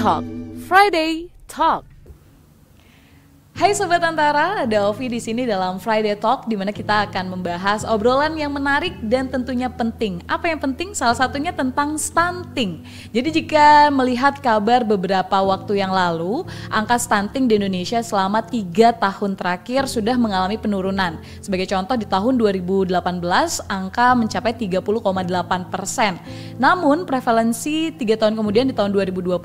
Talk, Friday Talk. Hai Sobat Antara, ada Ovi di sini dalam Friday Talk, di mana kita akan membahas obrolan yang menarik dan tentunya penting. Apa yang penting? Salah satunya tentang stunting. Jadi jika melihat kabar beberapa waktu yang lalu, angka stunting di Indonesia selama 3 tahun terakhir sudah mengalami penurunan. Sebagai contoh, di tahun 2018 angka mencapai 30,8%. Namun prevalensi 3 tahun kemudian di tahun 2021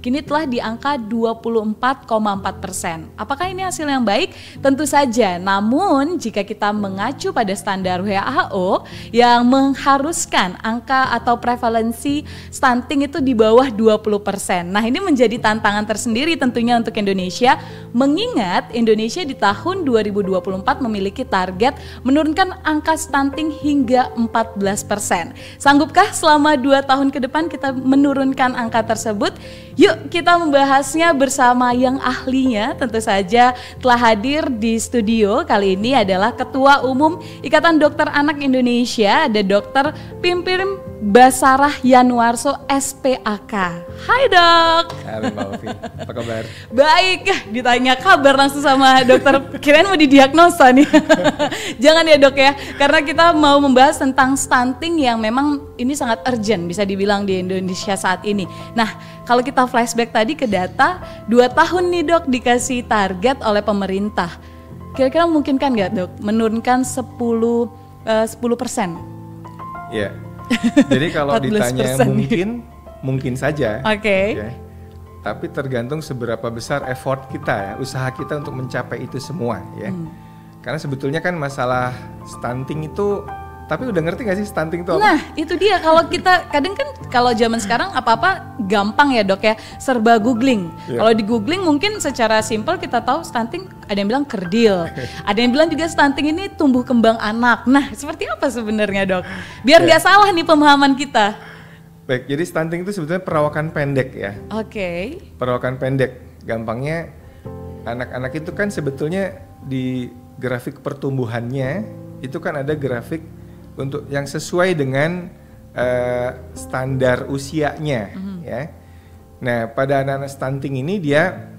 kini telah di angka 24,4%. Apakah ini hasil yang baik? Tentu saja. Namun jika kita mengacu pada standar WHO yang mengharuskan angka atau prevalensi stunting itu di bawah 20%. Nah, ini menjadi tantangan tersendiri tentunya untuk Indonesia, mengingat Indonesia di tahun 2024 memiliki target menurunkan angka stunting hingga 14%. Sanggupkah selama 2 tahun ke depan kita menurunkan angka tersebut? Yuk kita membahasnya bersama yang ahlinya. Tentu saja telah hadir di studio kali ini adalah Ketua Umum Ikatan Dokter Anak Indonesia, ada Dr. Pimpim Basarah Yanwarso SPAK. Hai Dok. Halo Mbak Ovi, apa kabar? Baik, ditanya kabar langsung sama dokter, kirain mau didiagnosa nih. Jangan ya Dok ya, karena kita mau membahas tentang stunting yang memang ini sangat urgent bisa dibilang di Indonesia saat ini. Nah, kalau kita flashback tadi ke data, 2 tahun nih Dok dikasih target oleh pemerintah. Kira-kira mungkinkan nggak Dok menurunkan 10%? Iya. Jadi kalau ditanya mungkin saja. Oke. Ya. Tapi tergantung seberapa besar effort kita ya, usaha kita untuk mencapai itu semua ya. Karena sebetulnya kan masalah stunting itu, tapi udah ngerti gak sih stunting itu apa? Nah itu dia, kalau kita kadang kan kalau zaman sekarang apa-apa gampang ya Dok ya, serba googling. Kalau di googling mungkin secara simpel kita tahu stunting, ada yang bilang kerdil, ada yang bilang juga stunting ini tumbuh kembang anak. Nah seperti apa sebenarnya Dok? Biar nggak salah nih pemahaman kita. Baik, jadi stunting itu sebetulnya perawakan pendek ya. Oke. Perawakan pendek, gampangnya anak-anak itu kan sebetulnya di grafik pertumbuhannya itu kan ada grafik untuk yang sesuai dengan standar usianya ya. Nah, pada anak-anak stunting ini dia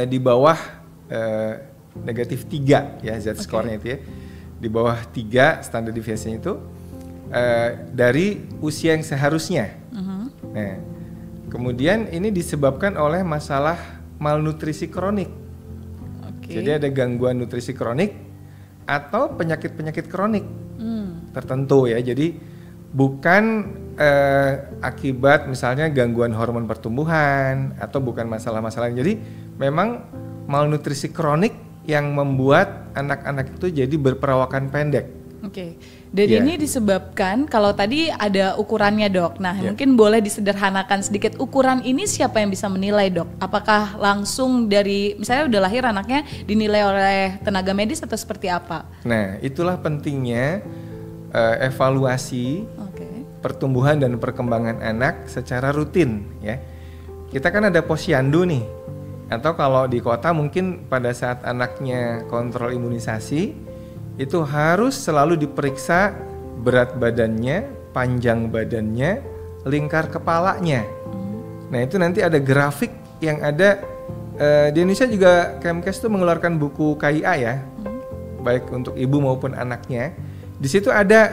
di bawah negatif 3 ya Z-score-nya itu ya. Di bawah 3 standar deviasinya itu dari usia yang seharusnya. Nah, kemudian ini disebabkan oleh masalah malnutrisi kronik. Jadi ada gangguan nutrisi kronik atau penyakit-penyakit kronik tertentu ya. Jadi bukan akibat misalnya gangguan hormon pertumbuhan atau bukan masalah-masalah. Jadi memang malnutrisi kronik yang membuat anak-anak itu jadi berperawakan pendek. Oke. Dan ini disebabkan, kalau tadi ada ukurannya Dok. Nah mungkin boleh disederhanakan sedikit, ukuran ini siapa yang bisa menilai Dok? Apakah langsung dari misalnya udah lahir anaknya dinilai oleh tenaga medis atau seperti apa? Nah itulah pentingnya evaluasi pertumbuhan dan perkembangan anak secara rutin ya. Kita kan ada posyandu nih, atau kalau di kota mungkin pada saat anaknya kontrol imunisasi itu harus selalu diperiksa berat badannya, panjang badannya, lingkar kepalanya. Nah itu nanti ada grafik yang ada di Indonesia juga Kemkes itu mengeluarkan buku KIA ya, baik untuk ibu maupun anaknya. Di situ ada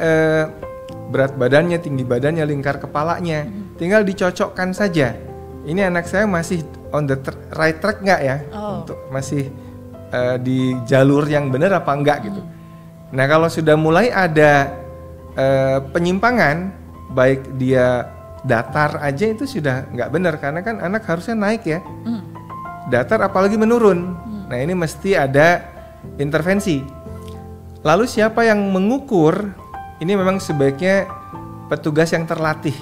berat badannya, tinggi badannya, lingkar kepalanya. Tinggal dicocokkan saja. Ini anak saya masih on the right track nggak ya? Untuk masih di jalur yang benar apa enggak gitu. Nah kalau sudah mulai ada penyimpangan, baik dia datar aja itu sudah nggak benar, karena kan anak harusnya naik ya. Datar apalagi menurun. Nah ini mesti ada intervensi. Lalu siapa yang mengukur? Ini memang sebaiknya petugas yang terlatih.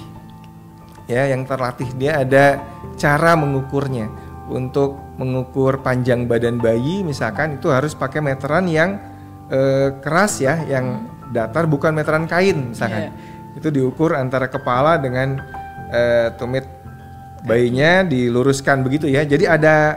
Ya, yang terlatih, dia ada cara mengukurnya. Untuk mengukur panjang badan bayi misalkan itu harus pakai meteran yang keras ya, yang datar, bukan meteran kain misalkan. Itu diukur antara kepala dengan tumit bayinya, diluruskan begitu ya. Jadi ada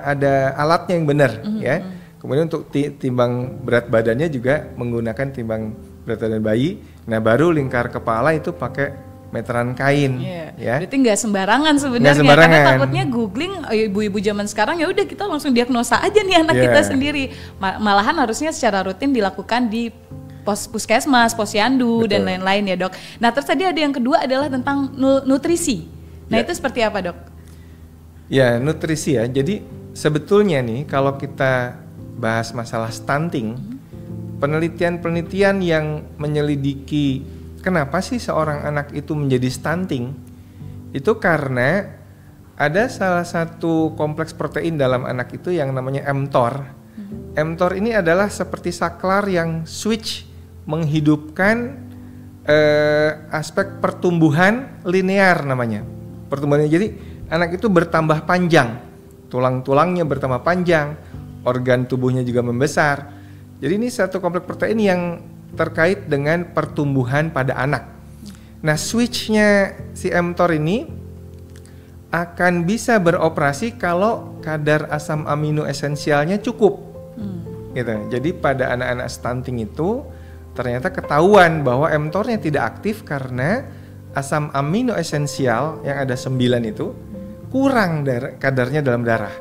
alatnya yang benar ya. Kemudian untuk timbang berat badannya juga menggunakan timbang berat badan bayi. Nah baru lingkar kepala itu pakai meteran kain, ya. Berarti nggak sembarangan sebenarnya, karena takutnya googling ibu-ibu zaman sekarang ya udah kita langsung diagnosa aja nih anak kita sendiri. Malahan harusnya secara rutin dilakukan di puskesmas, posyandu dan lain-lain ya dok. Nah terus tadi ada yang kedua adalah tentang nutrisi. Nah itu seperti apa dok? Ya nutrisi ya. Jadi sebetulnya nih kalau kita bahas masalah stunting, penelitian-penelitian yang menyelidiki kenapa sih seorang anak itu menjadi stunting, itu karena ada salah satu kompleks protein dalam anak itu yang namanya mTOR. mTOR ini adalah seperti saklar yang switch menghidupkan aspek pertumbuhan linear namanya. Pertumbuhannya jadi anak itu bertambah panjang, tulang-tulangnya bertambah panjang, organ tubuhnya juga membesar. Jadi ini satu kompleks protein yang terkait dengan pertumbuhan pada anak. Nah, switch-nya si mTOR ini akan bisa beroperasi kalau kadar asam amino esensialnya cukup. Gitu. Jadi pada anak-anak stunting itu ternyata ketahuan bahwa mTOR-nya tidak aktif karena asam amino esensial yang ada 9 itu kurang kadarnya dalam darah.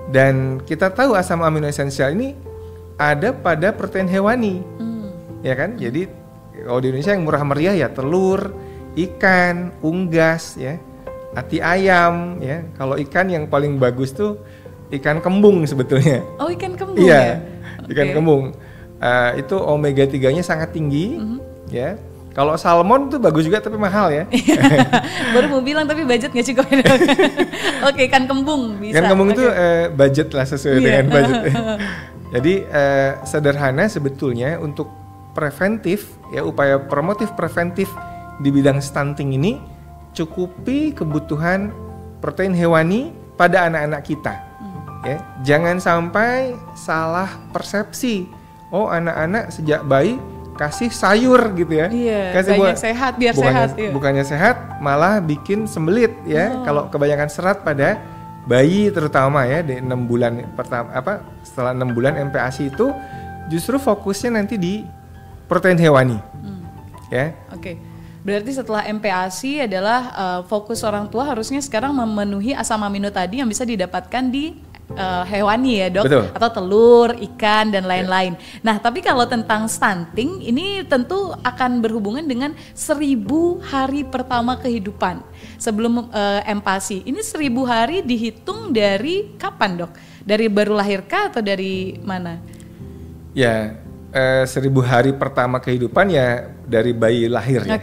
Dan kita tahu asam amino esensial ini ada pada protein hewani. Ya kan? Jadi kalau di Indonesia yang murah meriah ya telur, ikan, unggas ya, hati ayam ya. Kalau ikan yang paling bagus tuh ikan kembung sebetulnya. Oh, ikan kembung ya? Ikan kembung. Itu omega 3-nya sangat tinggi ya. Kalau salmon tuh bagus juga tapi mahal ya. Baru mau bilang tapi budget nggak cukup. Oke, ikan kembung bisa. Ikan kembung itu budget lah sesuai dengan budget. Jadi sederhana sebetulnya untuk preventif ya, upaya promotif preventif di bidang stunting ini cukupi kebutuhan protein hewani pada anak-anak kita. Ya, jangan sampai salah persepsi. Oh, anak-anak sejak bayi kasih sayur gitu ya. Kasih sehat biar sehat. Bukannya sehat, malah bikin sembelit ya. Kalau kebanyakan serat pada bayi terutama ya di 6 bulan pertama setelah 6 bulan MPASI itu justru fokusnya nanti di protein hewani. Ya. Oke. Berarti setelah MPASI adalah fokus orang tua harusnya sekarang memenuhi asam amino tadi yang bisa didapatkan di hewani ya dok. Betul. Atau telur, ikan dan lain-lain. Nah tapi kalau tentang stunting ini tentu akan berhubungan dengan 1000 hari pertama kehidupan sebelum MPASI. Ini 1000 hari dihitung dari kapan dok? Dari baru lahirkah atau dari mana? Ya 1000 hari pertama kehidupan ya dari bayi lahir ya.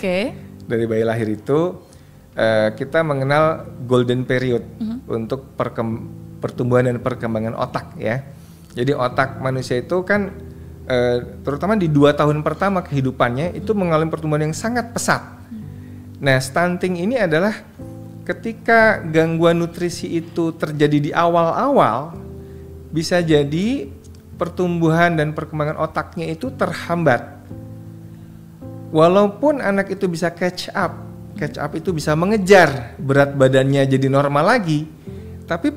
Dari bayi lahir itu kita mengenal golden period untuk pertumbuhan dan perkembangan otak ya. Jadi otak manusia itu kan terutama di 2 tahun pertama kehidupannya itu mengalami pertumbuhan yang sangat pesat. Nah, stunting ini adalah ketika gangguan nutrisi itu terjadi di awal-awal, bisa jadi pertumbuhan dan perkembangan otaknya itu terhambat. Walaupun anak itu bisa catch up itu bisa mengejar berat badannya jadi normal lagi, tapi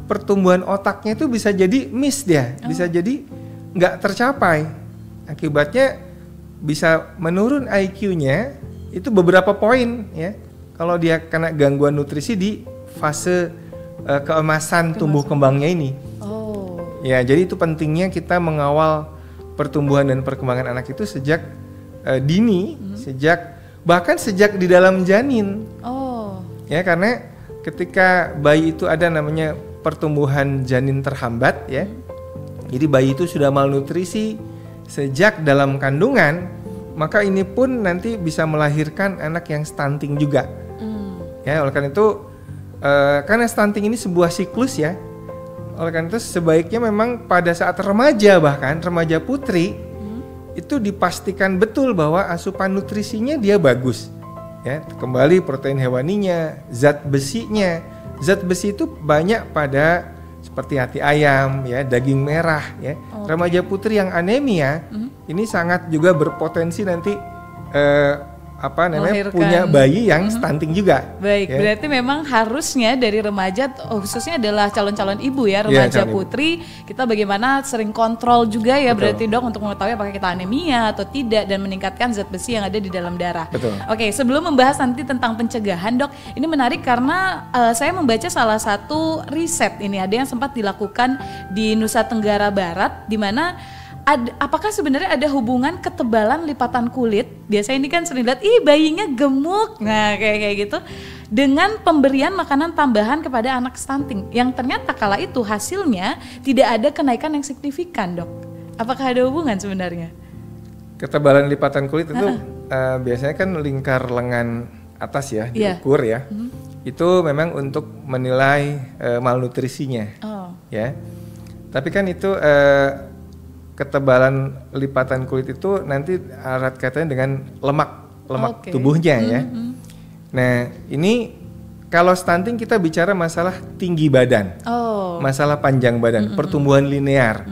pertumbuhan otaknya itu bisa jadi miss dia, bisa jadi nggak tercapai. Akibatnya bisa menurun IQ-nya itu beberapa poin ya. Kalau dia kena gangguan nutrisi di fase keemasan tumbuh kembangnya ini. Ya, jadi itu pentingnya kita mengawal pertumbuhan dan perkembangan anak itu sejak dini, bahkan sejak di dalam janin. Ya, karena ketika bayi itu ada namanya pertumbuhan janin terhambat ya. Jadi bayi itu sudah malnutrisi sejak dalam kandungan, maka ini pun nanti bisa melahirkan anak yang stunting juga. Ya, oleh karena itu karena stunting ini sebuah siklus ya. Oleh karena itu sebaiknya memang pada saat remaja, bahkan remaja putri itu dipastikan betul bahwa asupan nutrisinya dia bagus. Ya, kembali protein hewaninya, zat besinya. Zat besi itu banyak pada seperti hati ayam, ya, daging merah, ya. Remaja putri yang anemia ini sangat juga berpotensi nanti punya bayi yang stunting juga. Baik, ya. Berarti memang harusnya dari remaja, khususnya adalah calon-calon ibu ya, remaja putri, kita bagaimana sering kontrol juga ya. Betul. Berarti dok untuk mengetahui apakah kita anemia atau tidak dan meningkatkan zat besi yang ada di dalam darah. Betul. Oke, sebelum membahas nanti tentang pencegahan dok, ini menarik karena saya membaca salah satu riset ini ada yang sempat dilakukan di Nusa Tenggara Barat, di mana apakah sebenarnya ada hubungan ketebalan lipatan kulit? Biasanya ini kan sering lihat, bayinya gemuk, nah kayak gitu, dengan pemberian makanan tambahan kepada anak stunting, yang ternyata kala itu hasilnya tidak ada kenaikan yang signifikan dok. Apakah ada hubungan sebenarnya? Ketebalan lipatan kulit itu biasanya kan lingkar lengan atas ya, diukur ya. Itu memang untuk menilai malnutrisinya, ya. Tapi kan itu ketebalan lipatan kulit itu nanti erat kaitannya dengan lemak tubuhnya ya. Nah ini kalau stunting kita bicara masalah tinggi badan, masalah panjang badan, pertumbuhan linear.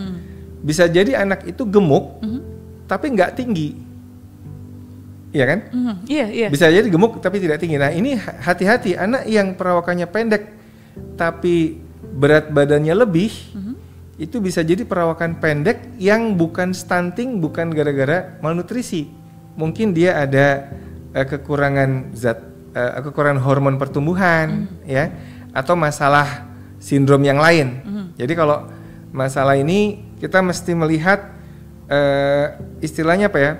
Bisa jadi anak itu gemuk tapi nggak tinggi, iya kan? Iya. Bisa jadi gemuk tapi tidak tinggi. Nah ini hati-hati, anak yang perawakannya pendek tapi berat badannya lebih. Itu bisa jadi perawakan pendek yang bukan stunting, bukan gara-gara malnutrisi. Mungkin dia ada kekurangan kekurangan hormon pertumbuhan, ya, atau masalah sindrom yang lain. Jadi kalau masalah ini kita mesti melihat istilahnya apa ya?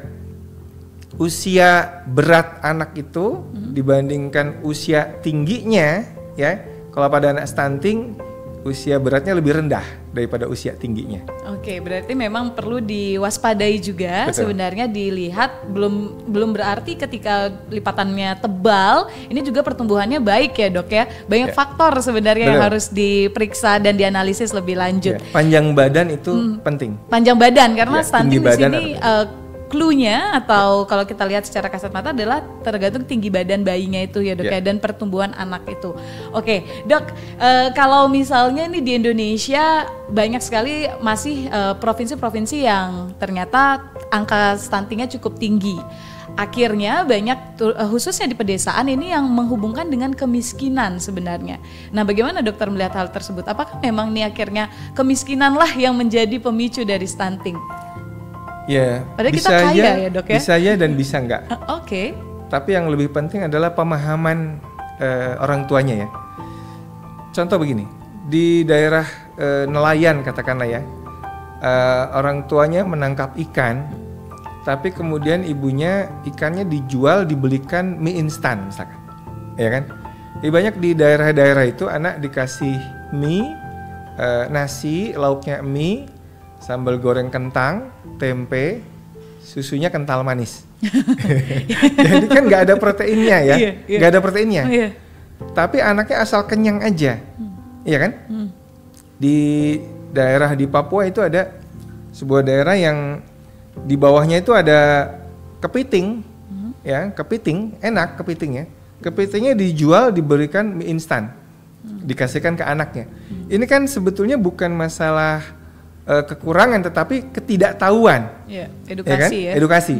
Usia berat anak itu dibandingkan usia tingginya, ya. Kalau pada anak stunting usia beratnya lebih rendah daripada usia tingginya. Oke, berarti memang perlu diwaspadai juga. Betul. Sebenarnya dilihat belum berarti ketika lipatannya tebal, ini juga pertumbuhannya baik ya dok ya. Banyak faktor sebenarnya yang harus diperiksa dan dianalisis lebih lanjut. Panjang badan itu penting. Panjang badan karena stunting di sini clue-nya atau kalau kita lihat secara kasat mata adalah tergantung tinggi badan bayinya itu ya dok ya, dan pertumbuhan anak itu. Oke dok, kalau misalnya ini di Indonesia banyak sekali masih provinsi-provinsi yang ternyata angka stuntingnya cukup tinggi. Akhirnya banyak khususnya di pedesaan ini yang menghubungkan dengan kemiskinan sebenarnya. Nah bagaimana dokter melihat hal tersebut? Apakah memang nih akhirnya kemiskinanlah yang menjadi pemicu dari stunting? Ya, padahal kita kaya ya dok ya? Bisa ya dan bisa enggak. Oke. Tapi yang lebih penting adalah pemahaman orang tuanya ya. Contoh begini, di daerah nelayan katakanlah ya, orang tuanya menangkap ikan, tapi kemudian ibunya ikannya dijual, dibelikan mie instan misalkan, ya kan? Banyak di daerah-daerah itu anak dikasih mie, nasi, lauknya mie, sambal goreng kentang, tempe, susunya kental manis. Jadi kan nggak ada proteinnya ya, nggak ada proteinnya. Tapi anaknya asal kenyang aja, iya kan? Di daerah di Papua itu ada sebuah daerah yang di bawahnya itu ada kepiting, ya kepiting, enak kepitingnya. Kepitingnya dijual, diberikan mie instan, dikasihkan ke anaknya. Ini kan sebetulnya bukan masalah kekurangan tetapi ketidaktahuan. Edukasi ya kan? Edukasi.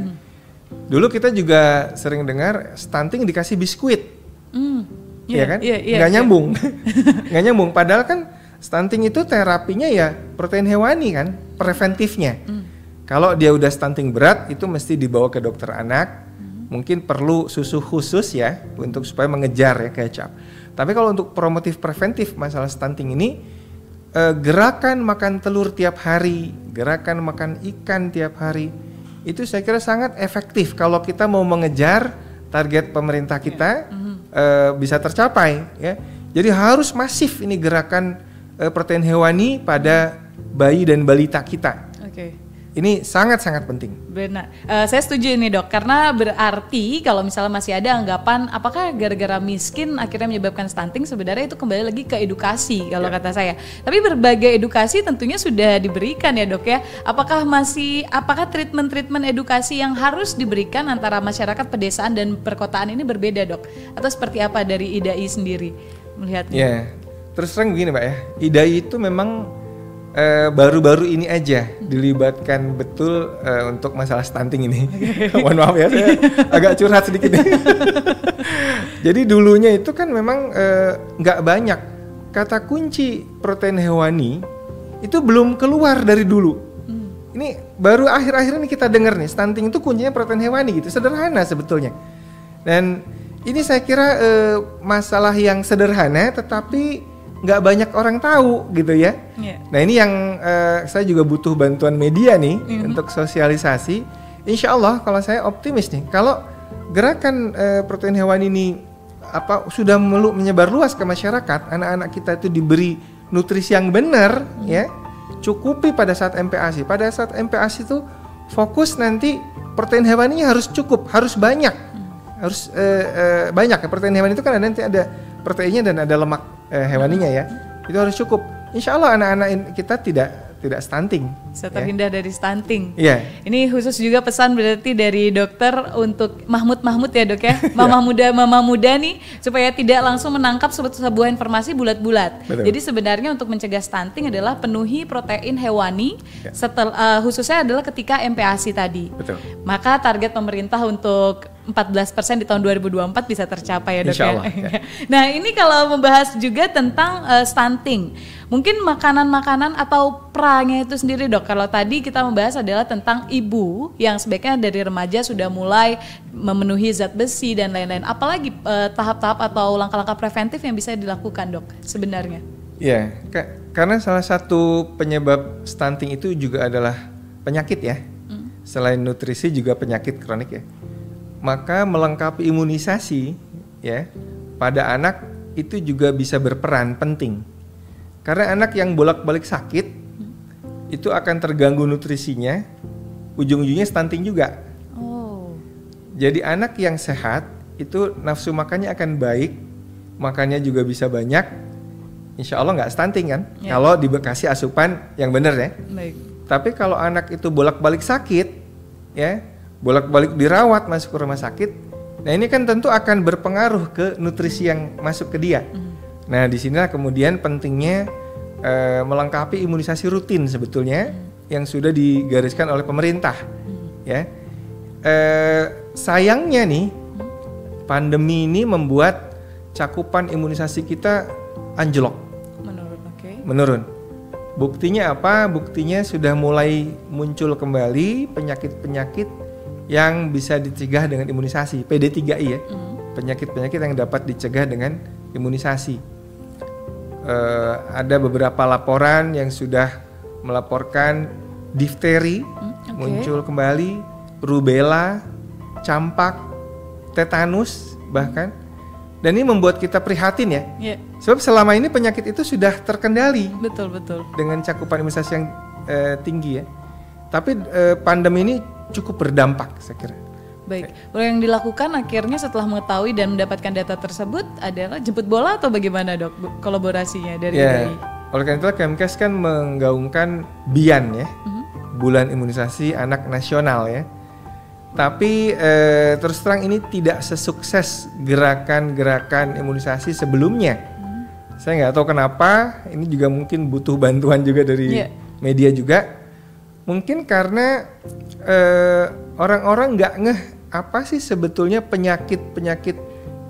Dulu kita juga sering dengar stunting dikasih biskuit. Ya kan? Nggak nyambung. Nggak nyambung. Padahal kan stunting itu terapinya ya protein hewani kan, preventifnya. Kalau dia udah stunting berat itu mesti dibawa ke dokter anak. Mungkin perlu susu khusus ya untuk supaya mengejar ya catch up. Tapi kalau untuk promotif preventif masalah stunting ini, gerakan makan telur tiap hari, gerakan makan ikan tiap hari, itu saya kira sangat efektif kalau kita mau mengejar target pemerintah kita bisa tercapai ya. Jadi harus masif ini gerakan protein hewani pada bayi dan balita kita. Ini sangat-sangat penting. Benar, saya setuju ini dok, karena berarti kalau misalnya masih ada anggapan apakah gara-gara miskin akhirnya menyebabkan stunting, sebenarnya itu kembali lagi ke edukasi kalau kata saya. Tapi berbagai edukasi tentunya sudah diberikan ya dok ya. Apakah treatment edukasi yang harus diberikan antara masyarakat pedesaan dan perkotaan ini berbeda dok? Atau seperti apa dari IDAI sendiri melihatnya? Ya, terus terang begini Mbak ya, IDAI itu memang baru-baru ini aja dilibatkan betul untuk masalah stunting ini. Mohon maaf ya, saya agak curhat sedikit nih. Jadi dulunya itu kan memang nggak banyak. Kata kunci protein hewani itu belum keluar dari dulu. Ini baru akhir-akhir ini kita dengar nih, stunting itu kuncinya protein hewani gitu. Sederhana sebetulnya. Dan ini saya kira masalah yang sederhana tetapi nggak banyak orang tahu gitu ya. Nah ini yang saya juga butuh bantuan media nih untuk sosialisasi. Insya Allah kalau saya optimis nih, kalau gerakan protein hewani ini sudah menyebar luas ke masyarakat, anak-anak kita itu diberi nutrisi yang benar, ya, cukupi pada saat MPASI. Pada saat MPASI itu fokus nanti protein hewaninya harus cukup, harus banyak, harus banyak. Protein hewani itu kan nanti ada proteinnya dan ada lemak hewaninya ya, itu harus cukup. Insya Allah anak-anak kita tidak stunting. Bisa terhindar dari stunting. Iya. Ini khusus juga pesan berarti dari dokter untuk Mahmud ya dok ya, mama muda nih supaya tidak langsung menangkap sebuah informasi bulat-bulat. Jadi sebenarnya untuk mencegah stunting adalah penuhi protein hewani, khususnya adalah ketika MPASI tadi. Betul. Maka target pemerintah untuk 14% di tahun 2024 bisa tercapai ya dok ya. Nah ini kalau membahas juga tentang stunting, mungkin makanan-makanan atau peranya itu sendiri dok. Kalau tadi kita membahas adalah tentang ibu yang sebaiknya dari remaja sudah mulai memenuhi zat besi dan lain-lain. Apalagi tahap-tahap atau langkah-langkah preventif yang bisa dilakukan dok sebenarnya? Ya, karena salah satu penyebab stunting itu juga adalah penyakit ya. Selain nutrisi juga penyakit kronik ya. Maka melengkapi imunisasi ya pada anak itu juga bisa berperan penting. Karena anak yang bolak-balik sakit itu akan terganggu nutrisinya, ujung-ujungnya stunting juga. Jadi anak yang sehat itu nafsu makannya akan baik, makannya juga bisa banyak, insya Allah nggak stunting kan? Ya. Kalau dikasih asupan yang benar ya. Baik. Tapi kalau anak itu bolak-balik sakit, ya bolak-balik dirawat masuk ke rumah sakit, nah ini kan tentu akan berpengaruh ke nutrisi yang masuk ke dia. Nah disinilah kemudian pentingnya melengkapi imunisasi rutin sebetulnya yang sudah digariskan oleh pemerintah. Ya, sayangnya nih pandemi ini membuat cakupan imunisasi kita anjlok. Menurun. Buktinya apa? Buktinya sudah mulai muncul kembali penyakit-penyakit yang bisa dicegah dengan imunisasi, PD3I ya, penyakit-penyakit yang dapat dicegah dengan imunisasi. Ada beberapa laporan yang sudah melaporkan difteri muncul kembali, rubella, campak, tetanus bahkan, dan ini membuat kita prihatin ya. Sebab selama ini penyakit itu sudah terkendali, betul dengan cakupan imunisasi yang tinggi ya. Tapi pandemi ini cukup berdampak saya kira. Baik, yang dilakukan akhirnya setelah mengetahui dan mendapatkan data tersebut adalah jemput bola atau bagaimana dok kolaborasinya dari BI? Oleh karena itu Kemkes kan menggaungkan BIAN ya, Bulan Imunisasi Anak Nasional ya. Tapi terus terang ini tidak sesukses gerakan-gerakan imunisasi sebelumnya. Saya nggak tahu kenapa, ini juga mungkin butuh bantuan juga dari media juga. Mungkin karena orang-orang nggak ngeh apa sih sebetulnya penyakit-penyakit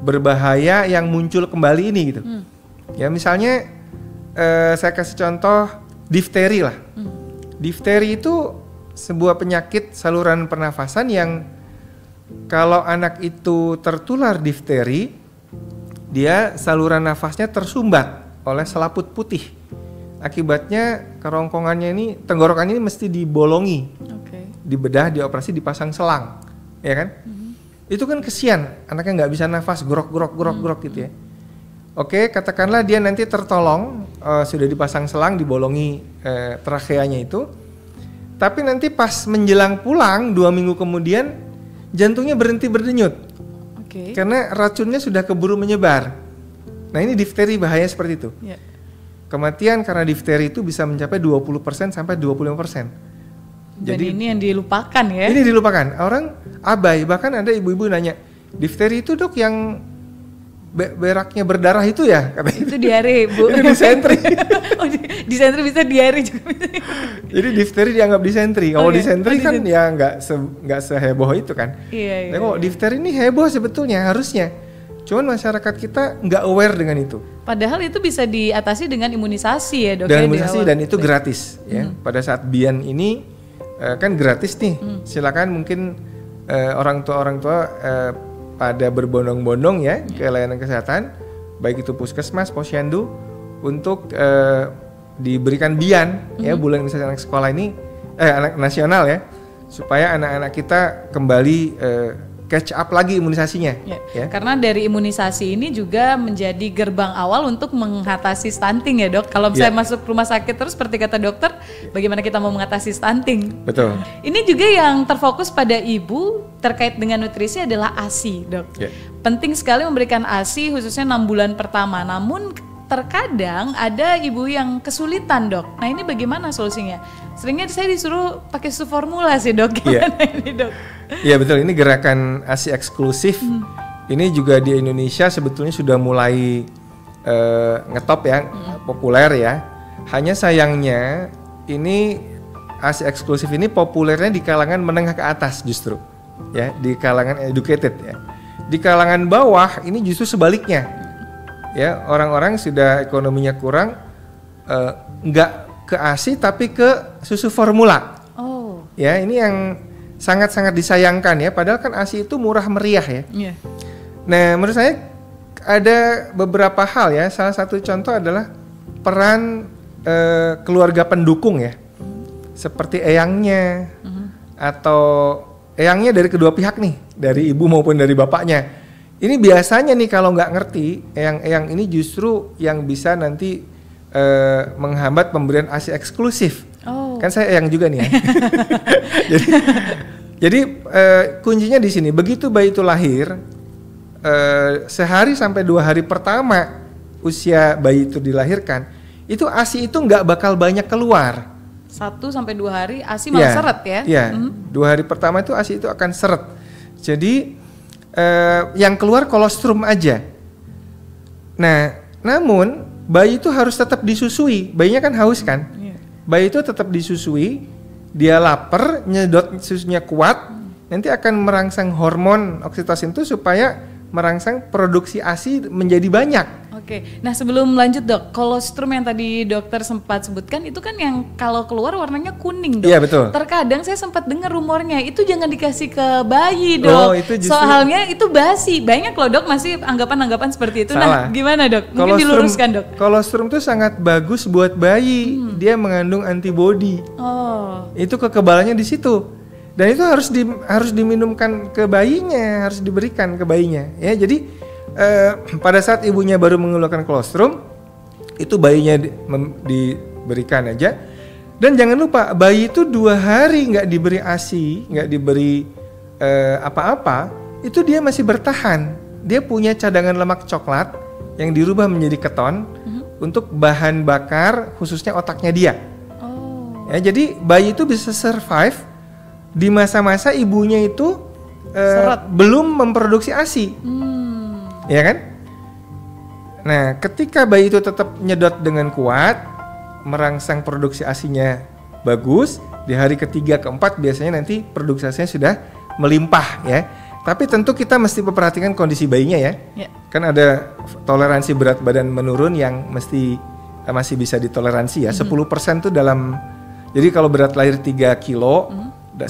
berbahaya yang muncul kembali ini gitu. Ya misalnya saya kasih contoh difteri lah. Difteri itu sebuah penyakit saluran pernafasan yang kalau anak itu tertular difteri, dia saluran nafasnya tersumbat oleh selaput putih. Akibatnya kerongkongannya ini, tenggorokannya ini mesti dibolongi, dibedah, dioperasi, dipasang selang, ya kan? Itu kan kesian, anaknya nggak bisa nafas, grok gitu ya. Oke, katakanlah dia nanti tertolong, sudah dipasang selang, dibolongi trakeanya itu, tapi nanti pas menjelang pulang 2 minggu kemudian jantungnya berhenti berdenyut, karena racunnya sudah keburu menyebar. Nah ini difteri bahaya seperti itu. Kematian karena difteri itu bisa mencapai 20% sampai 25%. Jadi ini yang dilupakan ya? Ini dilupakan. Orang abai, bahkan ada ibu-ibu nanya, difteri itu dok yang beraknya berdarah itu ya katanya. Itu diare, Bu. Itu disentri. Oh, disentri bisa diare juga. Jadi difteri dianggap disentri. Kalau disentri kan ya nggak seheboh itu kan. Iya. Nah, kalau difteri ini heboh sebetulnya harusnya. Cuman masyarakat kita nggak aware dengan itu. Padahal itu bisa diatasi dengan imunisasi ya, Dok. Dengan imunisasi dan itu gratis ya. Pada saat Bian ini kan gratis nih. Silakan mungkin orang tua pada berbondong-bondong ya ke layanan kesehatan, baik itu puskesmas, posyandu, untuk diberikan Bian ya bulan imunisasi anak sekolah ini, anak nasional ya, supaya anak-anak kita kembali catch up lagi imunisasinya. Ya. Karena dari imunisasi ini juga menjadi gerbang awal untuk mengatasi stunting ya, Dok. Kalau misalnya masuk rumah sakit terus seperti kata dokter, bagaimana kita mau mengatasi stunting? Betul. Ini juga yang terfokus pada ibu terkait dengan nutrisi adalah ASI, Dok. Penting sekali memberikan ASI khususnya 6 bulan pertama. Namun terkadang ada ibu yang kesulitan, Dok. Nah, ini bagaimana solusinya? Seringnya saya disuruh pakai susu formula sih, Dok. Gimana ini, Dok? Iya betul, ini gerakan ASI eksklusif. Ini juga di Indonesia sebetulnya sudah mulai ngetop ya, populer ya. Hanya sayangnya ini ASI eksklusif ini populernya di kalangan menengah ke atas justru, ya, di kalangan educated ya. Di kalangan bawah ini justru sebaliknya, ya, orang-orang sudah ekonominya kurang, nggak ke ASI tapi ke susu formula. Oh. Ya, ini yang sangat-sangat disayangkan ya, padahal kan ASI itu murah meriah ya. Nah, menurut saya ada beberapa hal ya. Salah satu contoh adalah peran keluarga pendukung ya, seperti eyangnya atau eyangnya dari kedua pihak nih, dari ibu maupun dari bapaknya. Ini biasanya nih kalau nggak ngerti, eyang-eyang ini justru yang bisa nanti menghambat pemberian ASI eksklusif. Kan saya eyang juga nih ya. Jadi kuncinya di sini. Begitu bayi itu lahir, sehari sampai 2 hari pertama usia bayi itu dilahirkan, itu ASI itu nggak bakal banyak keluar. 1 sampai 2 hari ASI malah seret ya? Iya, 2 hari pertama itu ASI itu akan seret. Jadi yang keluar kolostrum aja. Nah, namun bayi itu harus tetap disusui. Bayinya kan haus kan? Bayi itu tetap disusui, dia lapar, nyedot susunya kuat, nanti akan merangsang hormon oksitosin itu supaya merangsang produksi ASI menjadi banyak. Oke, nah sebelum lanjut, Dok, kolostrum yang tadi dokter sempat sebutkan itu kan yang kalau keluar warnanya kuning, Dok. Iya, betul. Terkadang saya sempat dengar rumornya itu jangan dikasih ke bayi, Dok. Oh, itu justru... Soalnya itu basi. Banyak loh, Dok, masih anggapan-anggapan seperti itu. Salah. Nah, gimana, Dok? Mungkin diluruskan, Dok. Kolostrum itu sangat bagus buat bayi. Dia mengandung antibodi. Itu kekebalannya di situ. Dan itu harus diminumkan ke bayinya, harus diberikan ke bayinya. Ya, jadi pada saat ibunya baru mengeluarkan kolostrum, itu bayinya diberikan aja. Dan jangan lupa bayi itu 2 hari nggak diberi ASI, nggak diberi apa-apa, itu dia masih bertahan. Dia punya cadangan lemak coklat yang dirubah menjadi keton untuk bahan bakar khususnya otaknya dia. Ya, jadi bayi itu bisa survive di masa-masa ibunya itu belum memproduksi ASI. Ya kan? Nah, ketika bayi itu tetap nyedot dengan kuat, merangsang produksi ASI-nya bagus, di hari ketiga keempat biasanya nanti produksi ASI-nya sudah melimpah ya. Tapi tentu kita mesti memperhatikan kondisi bayinya ya. Kan ada toleransi berat badan menurun yang masih bisa ditoleransi ya. 10% tuh dalam, jadi kalau berat lahir 3 kilo,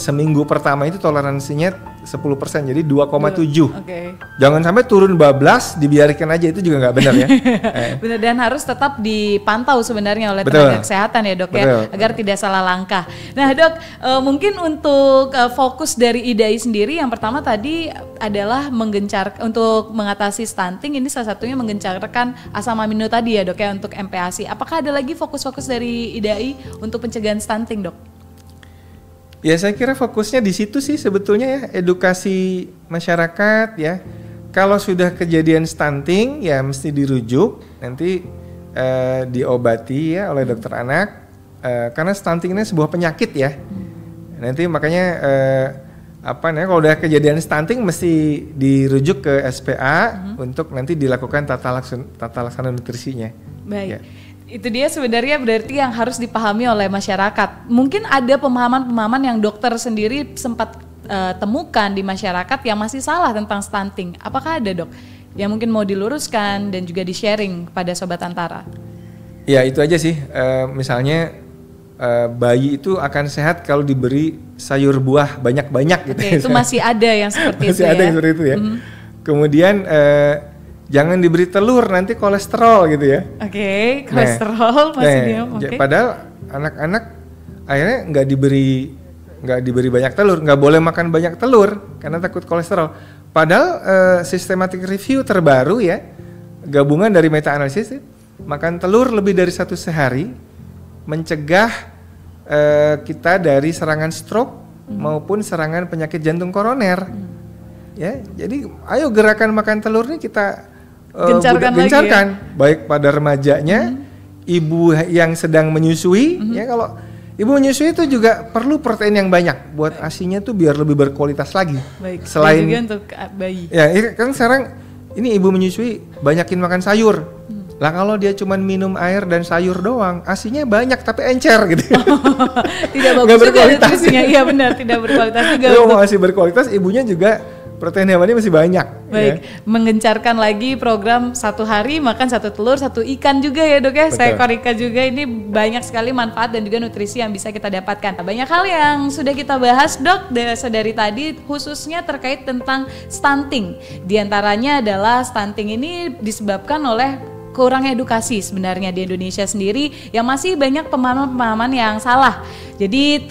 seminggu pertama itu toleransinya 10%, jadi 2,7. Jangan sampai turun bablas, dibiarkan aja, itu juga nggak benar ya. Benar, dan harus tetap dipantau sebenarnya oleh tenaga kesehatan ya, Dok. Ya, agar tidak salah langkah. Nah, Dok, mungkin untuk fokus dari IDAI sendiri, yang pertama tadi adalah untuk mengatasi stunting, ini salah satunya menggencarkan asam amino tadi ya, Dok, ya, untuk MPASI. Apakah ada lagi fokus-fokus dari IDAI untuk pencegahan stunting, Dok? Ya, saya kira fokusnya di situ sih sebetulnya ya, edukasi masyarakat ya. Kalau sudah kejadian stunting ya mesti dirujuk, nanti diobati ya oleh dokter anak, karena stunting ini sebuah penyakit ya. Nanti makanya kalau udah kejadian stunting mesti dirujuk ke SPA untuk nanti dilakukan tata laksana nutrisinya. Baik. Ya. Itu dia sebenarnya berarti yang harus dipahami oleh masyarakat. Mungkin ada pemahaman-pemahaman yang dokter sendiri sempat temukan di masyarakat yang masih salah tentang stunting. Apakah ada, Dok, yang mungkin mau diluruskan dan juga di-sharing kepada Sobat Antara? Ya itu aja sih, misalnya bayi itu akan sehat kalau diberi sayur buah banyak-banyak gitu. Itu masih ada yang seperti masih itu ada yang seperti itu ya. Kemudian jangan diberi telur, nanti kolesterol gitu ya. Kolesterol masih Padahal anak-anak akhirnya nggak diberi banyak telur, nggak boleh makan banyak telur karena takut kolesterol. Padahal systematic review terbaru ya, gabungan dari meta analisis, makan telur lebih dari 1 sehari mencegah kita dari serangan stroke maupun serangan penyakit jantung koroner. Ya, jadi ayo gerakan makan telur ini kita gencarkan ya? Baik pada remajanya, ibu yang sedang menyusui, ya kalau ibu menyusui itu juga perlu protein yang banyak buat ASI-nya tuh biar lebih berkualitas lagi. Baik. Selain juga untuk bayi. Ya, kan sekarang ini ibu menyusui banyakin makan sayur. Lah kalau dia cuma minum air dan sayur doang, ASI-nya banyak tapi encer gitu. Tidak bagus juga nutrisinya. Iya benar, tidak berkualitas juga. Kalau mau ASI berkualitas, ibunya juga protein hewani masih banyak. Baik, ya. Menggencarkan lagi program 1 hari makan 1 telur, 1 ikan juga ya, Dok ya. Seekor ikan juga, ini banyak sekali manfaat dan juga nutrisi yang bisa kita dapatkan. Banyak hal yang sudah kita bahas, Dok, dari tadi, khususnya terkait tentang stunting. Di antaranya adalah stunting ini disebabkan oleh kurang edukasi sebenarnya di Indonesia sendiri, yang masih banyak pemahaman-pemahaman yang salah. Jadi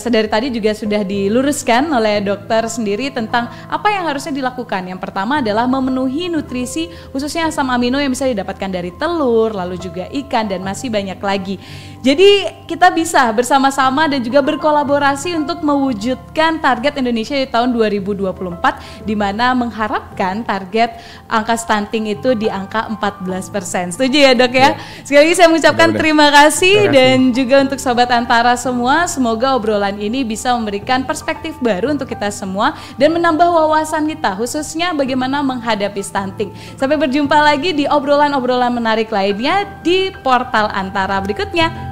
dari tadi juga sudah diluruskan oleh dokter sendiri tentang apa yang harusnya dilakukan. Yang pertama adalah memenuhi nutrisi khususnya asam amino yang bisa didapatkan dari telur, lalu juga ikan, dan masih banyak lagi. Jadi kita bisa bersama-sama dan juga berkolaborasi untuk mewujudkan target Indonesia di tahun 2024, di mana mengharapkan target angka stunting itu di angka 14%. Setuju ya, Dok ya? Sekali lagi saya mengucapkan terima kasih dan juga untuk Sobat Antara semua, semoga obrolan ini bisa memberikan perspektif baru untuk kita semua dan menambah wawasan kita khususnya bagaimana menghadapi stunting. Sampai berjumpa lagi di obrolan-obrolan menarik lainnya di portal Antara berikutnya.